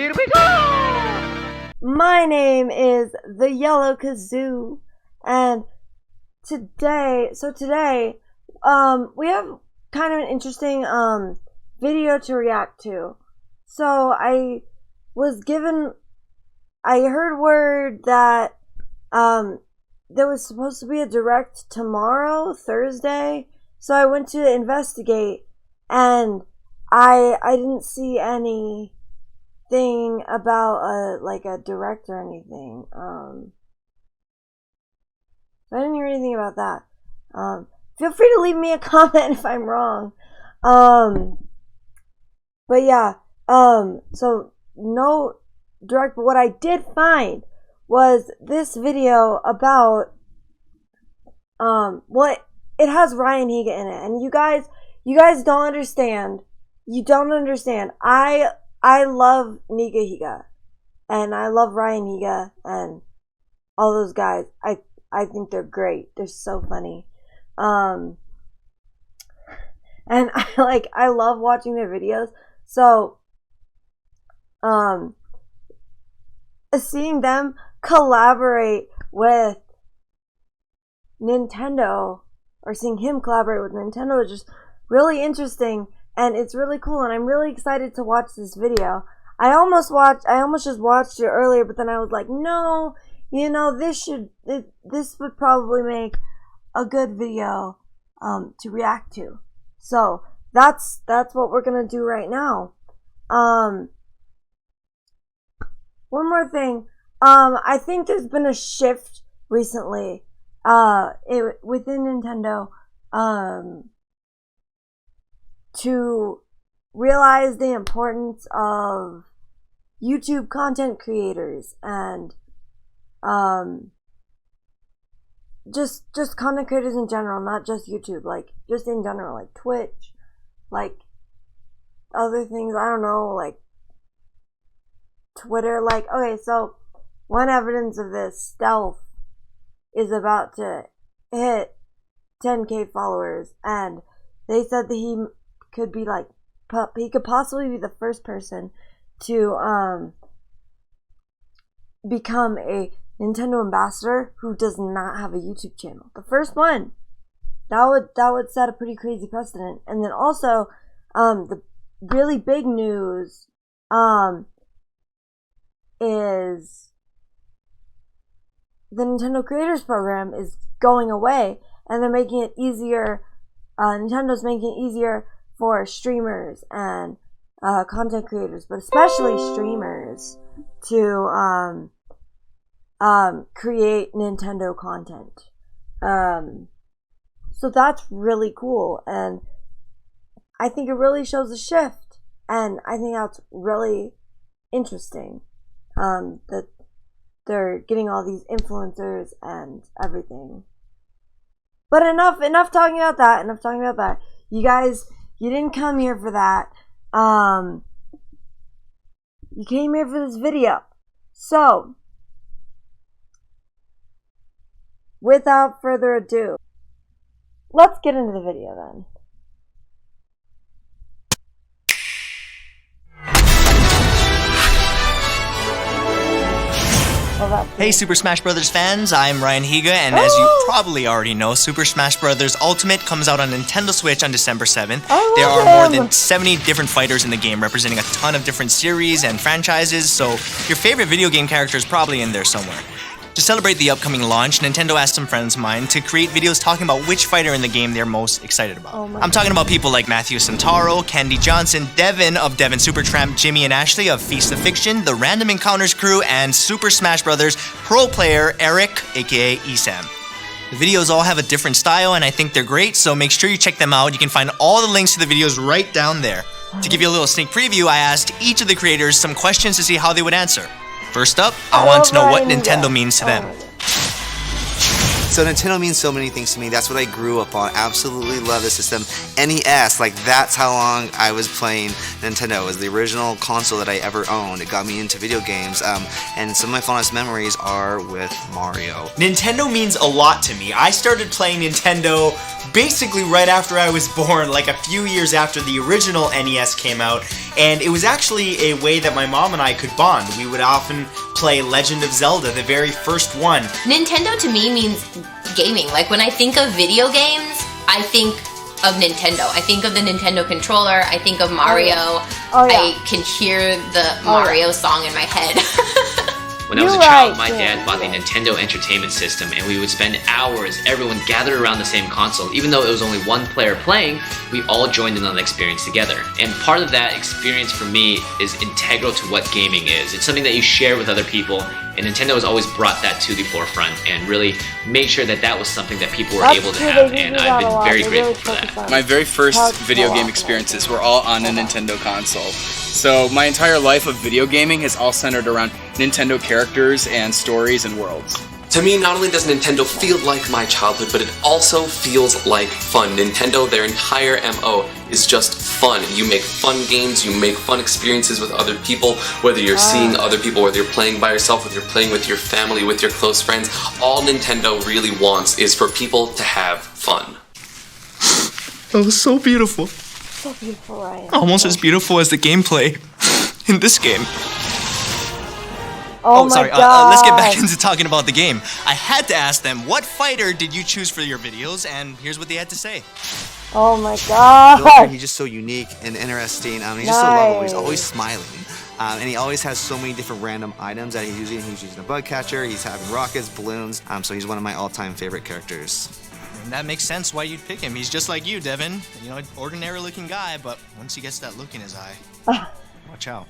Here we go! My name is the Yellow Kazoo, and today we have kind of an interesting video to react to. So I heard word that there was supposed to be a direct tomorrow, Thursday. So I went to investigate, and I didn't see anything about a direct or anything. So I didn't hear anything about that. Feel free to leave me a comment if I'm wrong. But yeah, so no direct, but what I did find was this video about, it has Ryan Higa in it, and you guys don't understand. You don't understand. I love Nika Higa, and I love Ryan Higa, and all those guys. I think they're great. They're so funny. And I love watching their videos. So, seeing them collaborate with Nintendo, or seeing him collaborate with Nintendo, is just really interesting, and it's really cool, and I'm really excited to watch this video. I almost just watched it earlier, but then I was like, no, this would probably make a good video to react to. So that's what we're gonna do right now. One more thing. I think there's been a shift recently within Nintendo to realize the importance of YouTube content creators and just content creators in general, not just YouTube, like just in general, like Twitch, like other things, I don't know, like Twitter. Like, okay, so one evidence of this, Stealth is about to hit 10k followers, and they said that he could be he could possibly be the first person to become a Nintendo ambassador who does not have a YouTube channel. The first one. That would set a pretty crazy precedent. And then also, the really big news is the Nintendo Creators Program is going away, and they're making it easier. Nintendo's making it easier for streamers and content creators, but especially streamers, to create Nintendo content. So that's really cool, and I think it really shows a shift, and I think that's really interesting, that they're getting all these influencers and everything. But enough talking about that. You guys, you didn't come here for that. You came here for this video. So, without further ado, let's get into the video then. Hey Super Smash Bros. Fans, I'm Ryan Higa, and as you probably already know, Super Smash Bros. Ultimate comes out on Nintendo Switch on December 7th. There are more than 70 different fighters in the game, representing a ton of different series and franchises, so your favorite video game character is probably in there somewhere. To celebrate the upcoming launch, Nintendo asked some friends of mine to create videos talking about which fighter in the game they're most excited about. I'm talking about people like Matthew Santaro, Candy Johnson, Devin of Devin Supertramp, Jimmy and Ashley of Feast of Fiction, the Random Encounters crew, and Super Smash Bros. Pro player Eric, aka Esam. The videos all have a different style, and I think they're great, so make sure you check them out. You can find all the links to the videos right down there. To give you a little sneak preview, I asked each of the creators some questions to see how they would answer. First up, I want to know what Nintendo means to them. So Nintendo means so many things to me. That's what I grew up on. Absolutely love the system. NES, like that's how long I was playing Nintendo. It was the original console that I ever owned. It got me into video games, and some of my fondest memories are with Mario. Nintendo means a lot to me. I started playing Nintendo basically right after I was born, like a few years after the original NES came out, and it was actually a way that my mom and I could bond. We would often play Legend of Zelda, the very first one. Nintendo to me means gaming. Like when I think of video games, I think of Nintendo. I think of the Nintendo controller, I think of Mario. Oh, yeah. I can hear the Mario song in my head. When I was a child, my dad bought the Nintendo Entertainment System, and we would spend hours, everyone gathered around the same console. Even though it was only one player playing, we all joined in on the experience together. And part of that experience for me is integral to what gaming is. It's something that you share with other people, and Nintendo has always brought that to the forefront and really made sure that that was something that people were able to have, and I've been very grateful for that. My very first video game experiences were all on a Nintendo console. So my entire life of video gaming has all centered around Nintendo characters and stories and worlds. To me, not only does Nintendo feel like my childhood, but it also feels like fun. Nintendo, their entire MO is just fun. You make fun games, you make fun experiences with other people, whether you're seeing other people, whether you're playing by yourself, whether you're playing with your family, with your close friends. All Nintendo really wants is for people to have fun. That was so beautiful. So beautiful, Ryan. Almost as beautiful as the gameplay in this game. Oh my sorry. God. Let's get back into talking about the game. I had to ask them, what fighter did you choose for your videos? And here's what they had to say. Oh my God. He's just so unique and interesting. He's just so lovable. He's always smiling. And he always has so many different random items that he's using. He's using a bug catcher. He's having rockets, balloons. So he's one of my all-time favorite characters. And that makes sense why you'd pick him. He's just like you, Devin. You know, ordinary looking guy, but once he gets that look in his eye, watch out.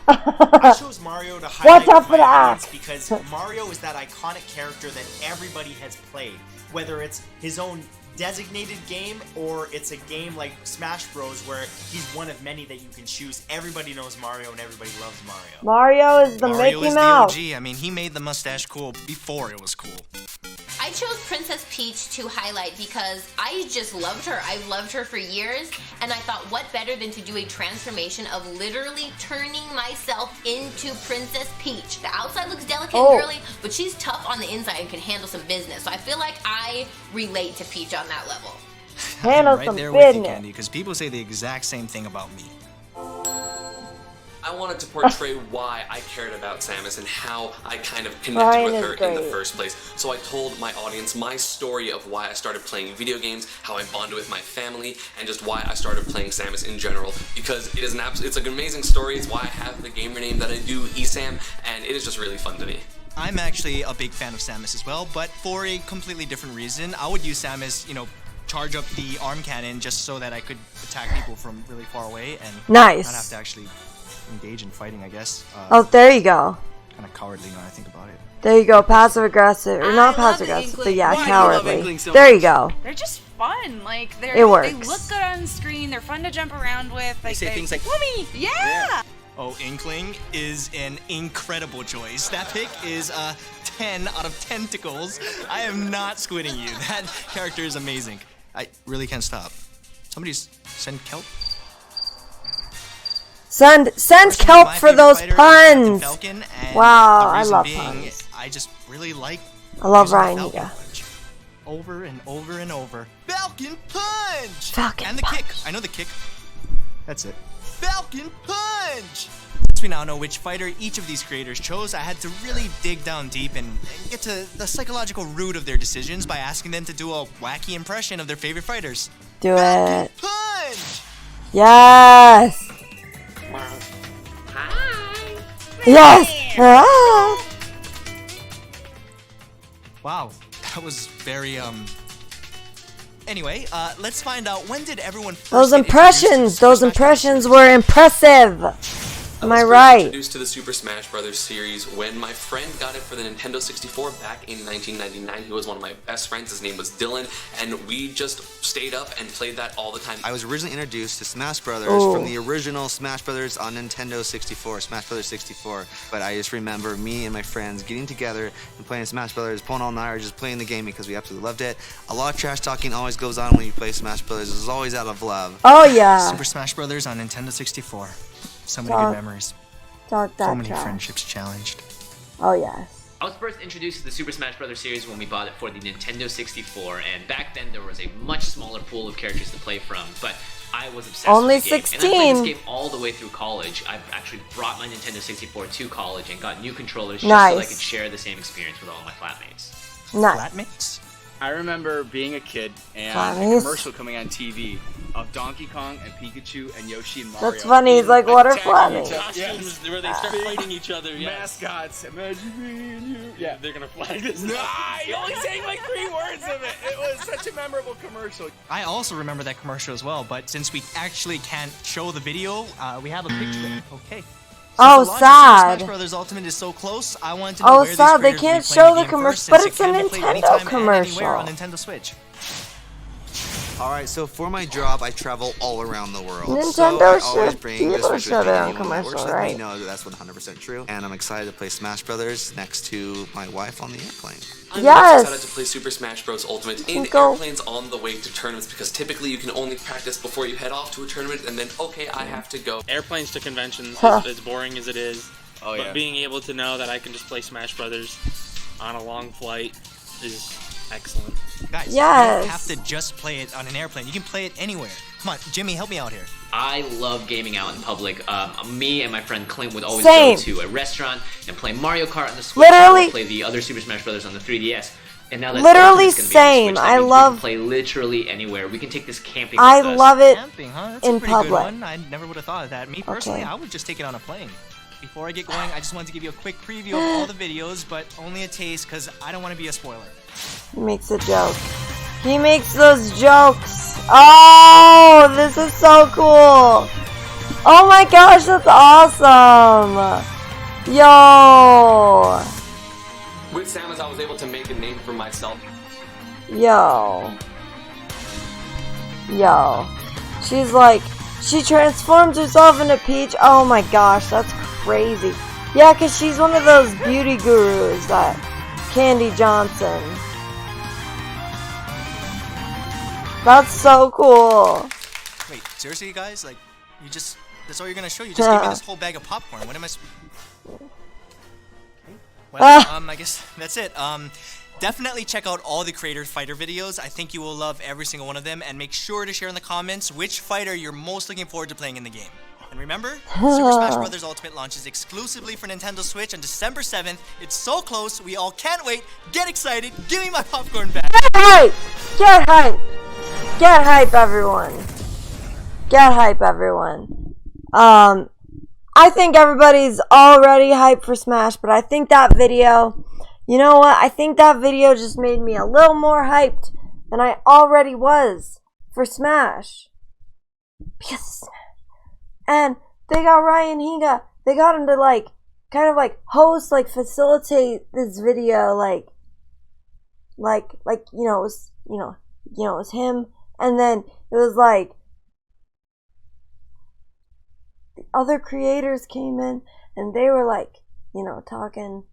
I chose Mario to highlight Watch out for the audience axe. because Mario is that iconic character that everybody has played. Whether it's his own designated game or it's a game like Smash Bros where he's one of many that you can choose. Everybody knows Mario and everybody loves Mario. Mario is the Mario Mickey is Mouse. the OG. I mean, he made the mustache cool before it was cool. I chose Princess Peach to highlight because I just loved her. I've loved her for years, and I thought what better than to do a transformation of literally turning myself into Princess Peach. The outside looks delicate and girly, but she's tough on the inside and can handle some business. So I feel like I relate to Peach on that level. Handle right some there with you, business. Candy, because people say the exact same thing about me. I wanted to portray why I cared about Samus and how I kind of connected with her in the first place. So I told my audience my story of why I started playing video games, how I bonded with my family, and just why I started playing Samus in general. Because it is it's an amazing story. It's why I have the gamer name that I do, ESAM, and it is just really fun to me. I'm actually a big fan of Samus as well, but for a completely different reason. I would use Samus, you know, charge up the arm cannon just so that I could attack people from really far away and not have to actually engage in fighting, I guess. Oh, there you go. Kind of cowardly now I think about it. There you go, passive aggressive, or not passive aggressive, but yeah, cowardly. There you go. They're just fun. Like it works. They look good on screen. They're fun to jump around with. Like they say things like "Whoomie!" Yeah. Oh, Inkling is an incredible choice. That pick is 10 out of 10 tickles. I am not squidding you. That character is amazing. I really can't stop. Somebody's send kelp. Send kelp for those puns. Wow, I love puns. I just really like. I love Ryan Higa. Over and over and over. Falcon Punch. Falcon and the punch. kick. I know the kick. That's it. Falcon Punch. Since we now know which fighter each of these creators chose, I had to really dig down deep and get to the psychological root of their decisions by asking them to do a wacky impression of their favorite fighters. Do Falcon it. Punch. Yes. Hi. Yes. Ah. Wow, that was very Anyway, let's find out, when did everyone first Those get impressions introduced were impressive. Am I right? Introduced to the Super Smash Bros. Series when my friend got it for the Nintendo 64 back in 1999. He was one of my best friends. His name was Dylan, and we just stayed up and played that all the time. I was originally introduced to Smash Brothers from the original Smash Brothers on Nintendo 64, Smash Brothers 64. But I just remember me and my friends getting together and playing Smash Brothers, pulling all night, or just playing the game because we absolutely loved it. A lot of trash talking always goes on when you play Smash Brothers. It's always out of love. Oh yeah. Super Smash Brothers on Nintendo 64. So many good memories. Talk that So many trash. friendships challenged. Oh yes. I was first introduced to the Super Smash Bros. Series when we bought it for the Nintendo 64, and back then there was a much smaller pool of characters to play from, but I was obsessed Only with the game. 16. And I played this game all the way through college. I've actually brought my Nintendo 64 to college and got new controllers just so I could share the same experience with all my flatmates. Flatmates? I remember being a kid and a commercial coming on TV of Donkey Kong and Pikachu and Yoshi and Mario. That's funny. He's like, what are flatmates? Costumes where they start fighting each other. Mascots. Imagine me and you. Yeah. They're gonna flag this. Nah, you only sang like 3 words of it. It was such a memorable commercial. I also remember that commercial as well, but since we actually can't show the video, we have a picture. Okay. Oh, sad. Smash Brothers Ultimate is so close. I wanted to know where sad. They these can't creators will be show playing the game commercial, first, but since it's a it can be played Nintendo anytime and commercial. anywhere on Nintendo Switch. Alright, so for my job, I travel all around the world. Nintendo so I always should bring be this able to Switch show with me. their own Anyone who commercial, works with right? me knows that that's 100% true. And I'm excited to play Smash Brothers next to my wife on the airplane. I'm most excited to play Super Smash Bros. Ultimate in airplanes on the way to tournaments because typically you can only practice before you head off to a tournament and then, okay, I have to go. Airplanes to conventions, as boring as it is. Oh, yeah. But being able to know that I can just play Smash Brothers on a long flight is excellent. Guys, you don't have to just play it on an airplane. You can play it anywhere. Come on, Jimmy, help me out here. I love gaming out in public. Me and my friend Clint would always Same. go to a restaurant and play Mario Kart on the Switch. Literally. Or play the other Super Smash Bros. On the 3DS. And now that Literally Ultimate's gonna be on the same. Switch, that I means we love- can play literally anywhere. We can take this camping I with us. love it Camping, huh? That's in a pretty public. good one. I never would have thought of that. Me personally, Okay. I would just take it on a plane. Before I get going, I just wanted to give you a quick preview of all the videos, but only a taste because I don't want to be a spoiler. He makes a joke. He makes those jokes. Oh, this is so cool. Oh my gosh, that's awesome. Yo. With Samus, I was able to make a name for myself. Yo. She's like, she transforms herself into Peach. Oh my gosh, that's crazy. Yeah, because she's one of those beauty gurus, that Candy Johnson. That's so cool. Wait, seriously, you guys? Like, that's all you're going to show? You just gave me this whole bag of popcorn. What am I... Well, I guess that's it. Definitely check out all the Creator Fighter videos. I think you will love every single one of them, and make sure to share in the comments which fighter you're most looking forward to playing in the game. And remember, Super Smash Bros. Ultimate launches exclusively for Nintendo Switch on December 7th. It's so close, we all can't wait. Get excited, give me my popcorn back. Get hype! Get hype! Get hype, everyone. Get hype, everyone. I think everybody's already hyped for Smash, but I think that video, you know what? I think that video just made me a little more hyped than I already was for Smash. Because of Smash. And they got Ryan Higa. They got him to kind of host, facilitate this video, it was him, and then it was the other creators came in, and they were talking,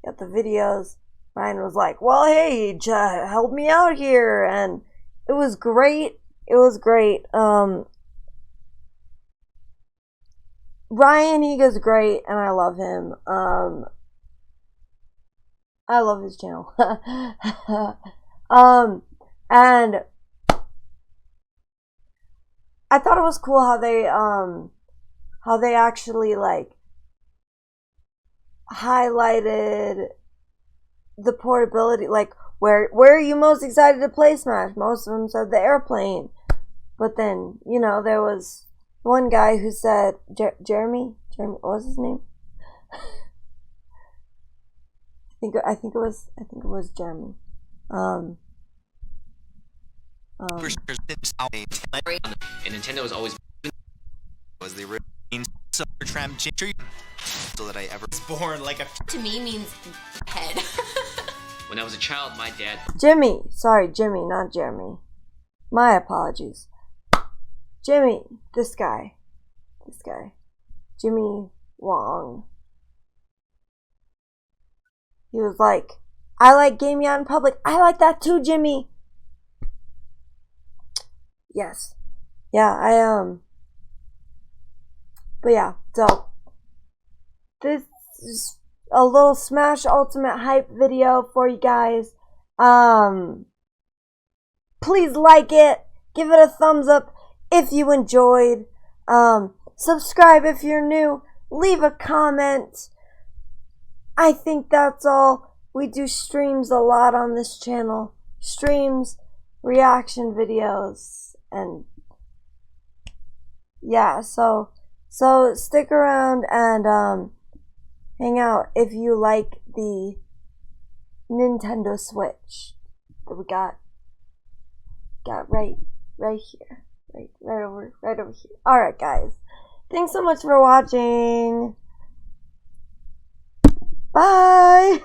got the videos. Ryan was like, well, hey, help me out here, and it was great. It was great. Ryan Higa's great, and I love him. I love his channel. And I thought it was cool how they actually highlighted the portability, where are you most excited to play Smash? Most of them said the airplane, but then there was one guy who said Jeremy, what was his name? I think it was Jeremy. And Nintendo has always was the original Super Tramp Ginger so that I ever was born like a To me means head. When I was a child, my dad... Jimmy, sorry, Jimmy, not Jeremy. My apologies. Jimmy, this guy. Jimmy Wong. He was like, I like gaming out in public. I like that too, Jimmy. Yes. Yeah, but yeah, so this a little Smash Ultimate hype video for you guys. Please like it, give it a thumbs up if you enjoyed. Subscribe if you're new, leave a comment. I think that's all. We do streams a lot on this channel. Streams, reaction videos, and yeah, so stick around and hang out if you like the Nintendo Switch that we got right here. Right over here. Alright guys. Thanks so much for watching. Bye.